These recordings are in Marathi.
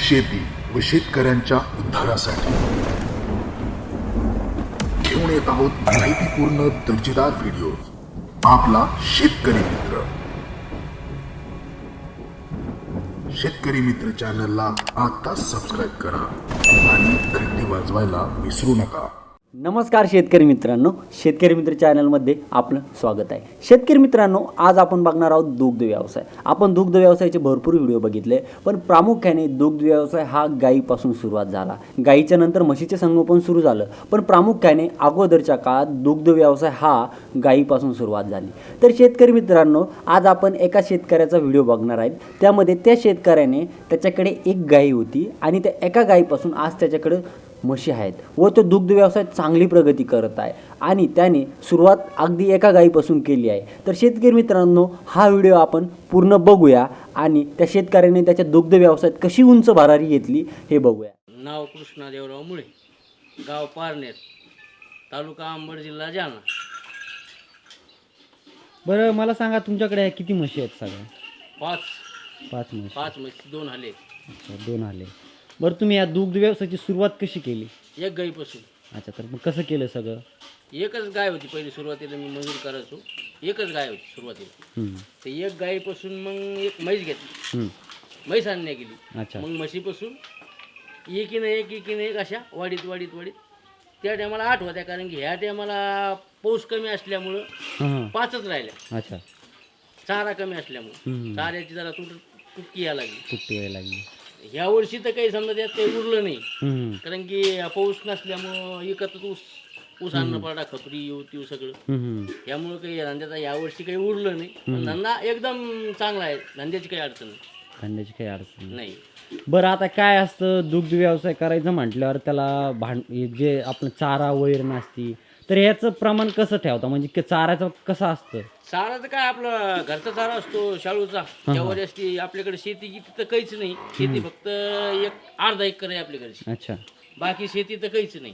शेती व शेतकऱ्यांच्या उद्धारासाठी घेऊन येत आहोत माहितीपूर्ण दर्जेदार व्हिडिओ। आपला शेतकरी मित्र, शेतकरी मित्र चॅनलला आता सबस्क्राईब करा आणि घंटी वाजवायला विसरू नका। नमस्कार शेतकरी मित्रांनो, शेतकरी मित्र चॅनलमध्ये आपलं स्वागत आहे। शेतकरी मित्रांनो, आज आपण बघणार आहोत दुग्ध व्यवसाय। आपण दुग्ध व्यवसायाचे भरपूर व्हिडिओ बघितले, पण प्रामुख्याने दुग्ध व्यवसाय हा गायीपासून सुरुवात झाला। गायीच्या नंतर म्हशीचे संगोपन सुरू झालं, पण प्रामुख्याने अगोदरच्या काळात दुग्ध व्यवसाय हा गायीपासून सुरुवात झाली। तर शेतकरी मित्रांनो, आज आपण एका शेतकऱ्याचा व्हिडिओ बघणार आहेत। त्यामध्ये त्या शेतकऱ्याने त्याच्याकडे एक गाय होती आणि त्या एका गायीपासून आज त्याच्याकडे म्हशी आहेत व तो दुग्ध व्यवसाय चांगली प्रगती करत आहे आणि त्याने सुरुवात अगदी एका गायीपासून केली आहे। तर शेतकरी मित्रांनो, हा व्हिडिओ आपण पूर्ण बघूया आणि त्या शेतकऱ्याने त्याच्या दुग्ध व्यवसायात कशी उंच भरारी घेतली हे बघूया। नाव कृष्णा देवराव मुळे, गाव पारनेर, तालुका अंबड, जिल्हा जालना। बरं, मला सांगा तुमच्याकडे किती म्हशी आहेत? सगळ्या पाच म्हशी, 2 हाले। अच्छा, 2 आले। बरं, तुम्ही या दुग्ध व्यवसायाची सुरुवात कशी केली? एक गाईपासून। अच्छा, तर मग कसं केलं सगळं? एकच गाय होती पहिली, सुरुवातीला मी मजूर करायचो, एकच गाय होती सुरुवातीला। ते एक गायीपासून मग एक म्हैस घेतली, म्हैस आणण्या गेली। अच्छा, मग म्हशीपासून एकीने एक अशा वाढीत त्या टायमाला 8 होत्या, कारण की ह्या टायमाला पाऊस कमी असल्यामुळं 5च राहिल्या। अच्छा, चारा कमी असल्यामुळं चाऱ्याची जरा तुटकी यायला लागली। ह्या वर्षी तर काही समजा त्यात काही उरलं नाही, कारण की पाऊस नसल्यामुळं एकच ऊस आणणं पडा, खपरी येऊ तीव सगळं। त्यामुळं काही धंद्याचा यावर्षी काही उरलं नाही, पण धंदा एकदम चांगला आहे, धंद्याची काही अडचण नाही। बरं, आता काय असतं दुग्ध व्यवसाय करायचं म्हटल्यावर त्याला जे आपलं चारा वैर नसती, तर याचं प्रमाण कसं ठेवता? म्हणजे चाराचं कसं असतं? चारा तर काय आपलं घरचा चारा असतो, शाळूचा, ज्वारी असते। आपल्याकडे शेती किती तर काहीच नाही, शेती फक्त अर्धा एकर आहे आपल्याकडची। अच्छा, बाकी शेती तर काहीच नाही।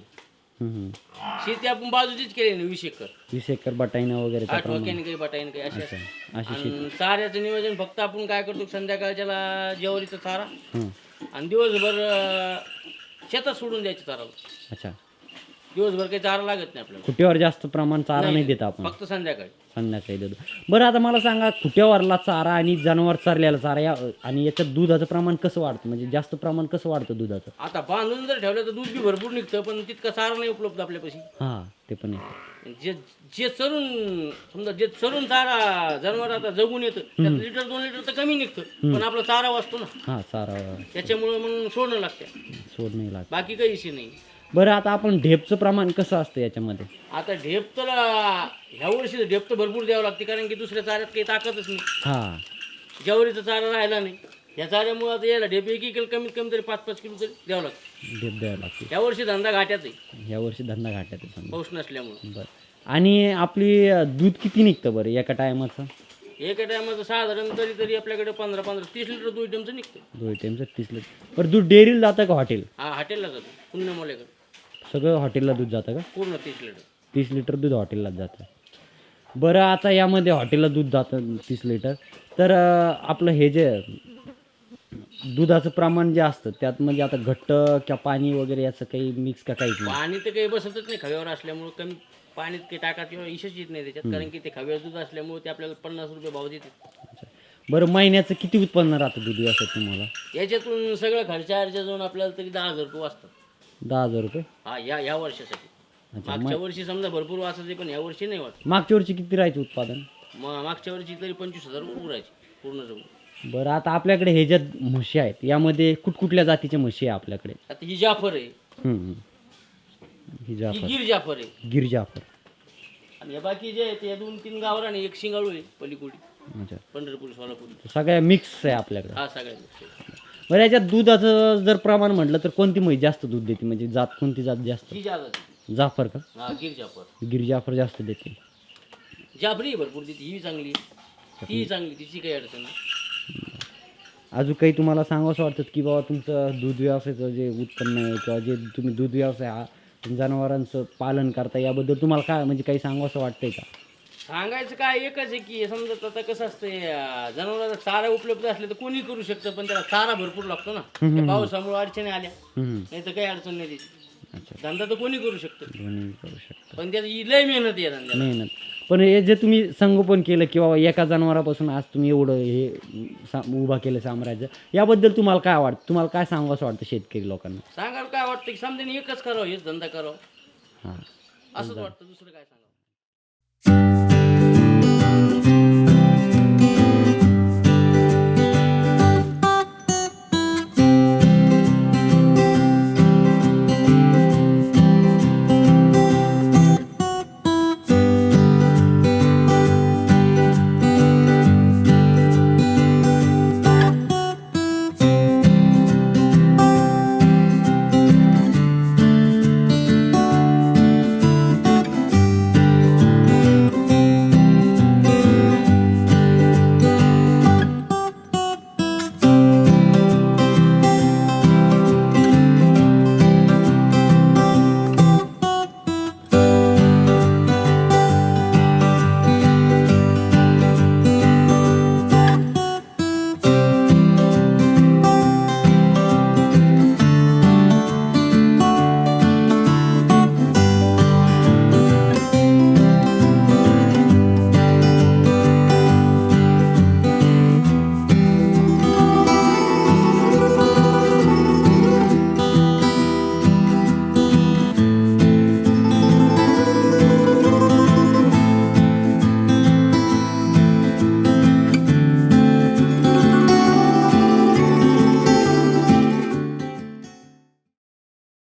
शेती आपण बाजूचीच केली नाही, 20 एकर बटाईनं वगैरे, 8 वाक्याने काही बटाईने काही अशा। चाऱ्याचं नियोजन फक्त आपण काय करतो, संध्याकाळच्याला ज्वारीचा चारा आणि दिवसभर शेतात सोडून द्यायचं चाराला। अच्छा, दिवसभर काही चारा लागत नाही आपल्याला। खुट्यावर जास्त प्रमाण चारा नाही देत आपण, फक्त संध्याकाळी देतो। बरं, आता मला सांगा, खुट्यावरला चारा आणि जनावर चारलेला चारा आणि याच्यात दुधाचं प्रमाण कसं वाढतं? म्हणजे जास्त प्रमाण कसं वाढतं दुधाचं? आता बांधून जर ठेवलं तर दूध बी भरपूर निघतं, पण तितका चारा नाही उपलब्ध आपल्यापाशी। हां, ते पण आहे। जे चरून चारा जनावर आता जगून येतं, त्यात लिटर 2 लिटर तर कमी निघतं, पण आपला चारा वाचतो ना। हां, चारा त्याच्यामुळे मग सोडणं नाही लागत, बाकी काही इशू नाही। बरं, आता आपण ढेपचं प्रमाण कसं असतं याच्यामध्ये? आता ढेप तर ह्या वर्षी ढेप तर भरपूर द्यावं लागते, कारण की दुसऱ्या चाऱ्यात काही ताकदच नाही। हां, ज्वारीचा चारा राहिला नाही, या चाऱ्यामुळे आता यायला ढेप 1 किलो कमीत कमी तरी 5-5 किलो तरी द्यावं लागतं। ढेप द्यावं लागते। या वर्षी धंदा घाट्याच आहे, यावर्षी धंदा घाट्यात आहे, पाऊस नसल्यामुळे। बरं, आणि आपली दूध किती निघतं बरं एका टायमाचं? एका टायमाचं साधारण तरी आपल्याकडे 15-30 लिटर 2 टाइमचं निघतं। 2 टाइमचं 30 लिटर। बरं, दूध डेअरीला जातं का हॉटेल? हा, हॉटेलला जातो, पुण्यमोलेकर सगळं हॉटेलला दूध जातं का? पूर्ण 30 लिटर। 30 लिटर दूध हॉटेललाच जातं। बरं, आता यामध्ये हॉटेलला दूध जातं 30 लिटर, तर आपलं हे जे दुधाचं प्रमाण जे असतं त्यात म्हणजे आता घट्ट किंवा पाणी वगैरे याचं काही मिक्स का काहीच नाही? पाणी तर काही बसतच नाही खव्यावर असल्यामुळे, कमी पाणीत काही टाकात किंवा इशच येत नाही त्याच्यात, कारण की ते खव्यावर दूध असल्यामुळे ते आपल्याला 50 रुपये भाव देते। बरं, महिन्याचं किती उत्पन्न राहतं दूध व्यवसाय तुम्हाला? याच्यातून सगळं खर्चा जाऊन आपल्याला तरी 10,000 रुपये वाचतात। 10,000 रुपये? हा, या वर्षासाठी। मागच्या वर्षी समजा भरपूर वाचायचे, पण या वर्षी नाही वाचत। मागच्या वर्षी किती राहायचं उत्पादन? मागच्या वर्षी तरी 25,000 रुपये उरायचे पूर्ण जाऊन। बरं, आता आपल्याकडे हे ज्या म्हशी आहेत यामध्ये कुठकुठल्या जातीच्या म्हशी आहे आपल्याकडे? आता ही जाफर आहे, ही जाफर, गिर जाफर आहे, गिर जाफर, आणि हे बाकी जे आहे ते 2-3 गावरान आणि एक शिंगाळू आहे पलीकडे, अच्छा, पंढरपूर सोलापूर, सगळ्या मिक्स आहे आपल्याकडे। हा, सगळ्या। बरं, याच्यात दुधाचं जर प्रमाण म्हटलं तर कोणती म्हैस जास्त दूध देते? म्हणजे जात कोणती जात जास्त? ही जाफर का? हा, गिर जाफर। गिर जाफर जास्त देते। जाफरी भरपूर देते, ही चांगली, ती चांगली, तिची काही अडचण नाही। अजून काही तुम्हाला सांगावंसं वाटतं की बाबा तुमचं दूध व्यवसायाचं जे उत्पन्न आहे किंवा जे तुम्ही दूध व्यवसाय हा जनावरांचं पालन करता, याबद्दल तुम्हाला काय म्हणजे काही सांगावंसं वाटतंय का? सांगायचं काय एकच आहे की समजा आता कसं असतंय जनावरांना चारा उपलब्ध असले तर कोणी करू शकतं, पण त्याला चारा भरपूर लागतो ना. त्या पावसामुळे अडचणी आल्या नाही तर काही अडचण नाही त्याची. धंदा तर कोणी करू शकतं, पण त्याची लय मेहनत आहे धंद्याला. मेहनत. पण हे जे तुम्ही संगोपन केलं की बाबा एका जनावरापासून आज तुम्ही एवढं हे उभा केलं साम्राज्य, याबद्दल तुम्हाला काय वाटतं? तुम्हाला काय सांगावं असं वाटतं शेतकरी लोकांना? सांगायला काय वाटतं की समजा एकच करावं, हेच धंदा करावं हां, असंच वाटतं, दुसरं काय सांगावं.